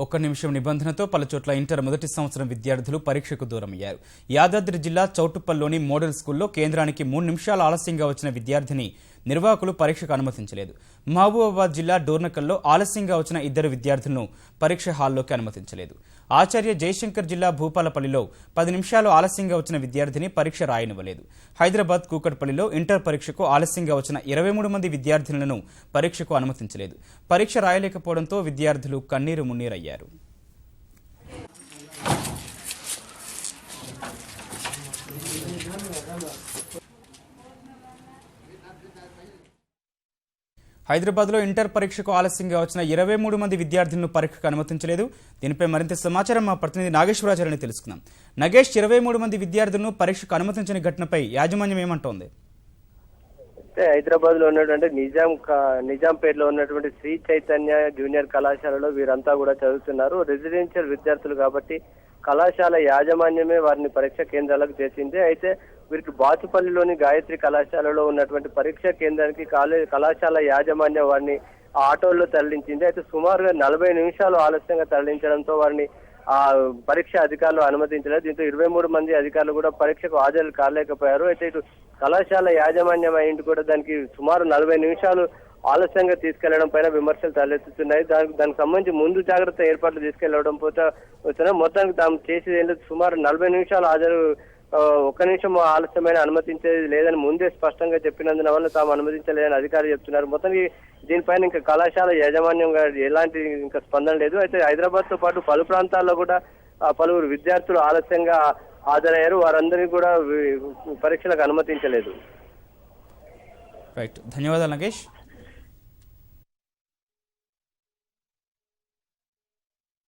ఒక్క నిమిషం నిబంధనతో పలుచోట్ల ఇంటర్ మొదటి సంవత్సరం విద్యార్థులు పరీక్షకు దూరమయ్యారు. యాదాద్రి జిల్లా చౌటుప్పల్లోని మోడల్ స్కూల్లో కేంద్రానికి 3 నిమిషాలు ఆలస్యంగా వచ్చిన విద్యార్థిని నిర్వాహకులు పరీక్షకు అనుమతించలేదు. మహబూబాబాద్ జిల్లా డోర్నకల్లో ఆలస్యంగా వచ్చిన 2 విద్యార్థులను పరీక్ష హాల్లోకి అనుమతించలేదు. ఆచార్య జయశంకర్ జిల్లా భూపాలపల్లిలో 10 నిమిషాలు ఆలస్యంగా వచ్చిన విద్యార్థిని పరీక్ష రాయనివ్వలేదు. హైదరాబాద్ కూకట్పల్లిలో ఇంటర్ పరీక్షకు ఆలస్యంగా వచ్చిన 23 మంది విద్యార్థులను పరీక్షకు అనుమతించలేదు. పరీక్ష రాయలేకపోవడంతో విద్యార్థులు కన్నీరు మున్నీరయ్యారు. హైదరాబాద్లో ఇంటర్ పరీక్షకు ఆలస్యంగా వచ్చిన 23 మంది విద్యార్థులను పరీక్షకు అనుమతించలేదు. దీనిపై మరింత సమాచారం మా ప్రతినిధి నాగేశ్వరాచార్యని తెలుసుకుందాం. నగేష్, 23 మంది విద్యార్థులను పరీక్షకు అనుమతించిన ఘటనపై యాజమాన్యం ఏమంటోంది? హైదరాబాద్ లో ఉన్నటువంటి నిజాంపేటలో ఉన్నటువంటి శ్రీ చైతన్య జూనియర్ కళాశాలలో వీరంతా కూడా చదువుతున్నారు. రెసిడెన్షియల్ విద్యార్థులు కాబట్టి కళాశాల యాజమాన్యమే వారిని పరీక్ష కేంద్రాలకు చేసింది. అయితే వీరికి బాచుపల్లిలోని గాయత్రి కళాశాలలో ఉన్నటువంటి పరీక్ష కేంద్రానికి కళాశాల యాజమాన్యం వారిని ఆటోల్లో తరలించింది. అయితే సుమారుగా 40 నిమిషాలు ఆలస్యంగా తరలించడంతో వారిని ఆ పరీక్ష అధికారులు అనుమతించలేదు. దీంతో 23 మంది అధికారులు కూడా పరీక్షకు హాజరు కాలేకపోయారు. అయితే ఇటు కళాశాల యాజమాన్యం అయింది కూడా దానికి సుమారు 40 నిమిషాలు ఆలస్యంగా తీసుకెళ్లడం పైన విమర్శలు తలెత్తుతున్నాయి. దానికి సంబంధించి ముందు జాగ్రత్త ఏర్పాట్లు తీసుకెళ్లడం పోతే మొత్తానికి తాము చేసేది సుమారు 40 నిమిషాలు హాజరు, 1 నిమిషం ఆలస్యమైన అనుమతించేది లేదని ముందే స్పష్టంగా చెప్పినందున వల్ల తాము అనుమతించలేదని అధికారులు చెప్తున్నారు. మొత్తానికి దీనిపైన ఇంకా కళాశాల యాజమాన్యంగా ఎలాంటి ఇంకా స్పందన లేదు. అయితే హైదరాబాద్ తో పాటు పలు ప్రాంతాల్లో కూడా పలువురు విద్యార్థులు ఆలస్యంగా హాజరయ్యారు. వారందరినీ కూడా పరీక్షలకు అనుమతించలేదు. రైట్, ధన్యవాదాలు నగేష్.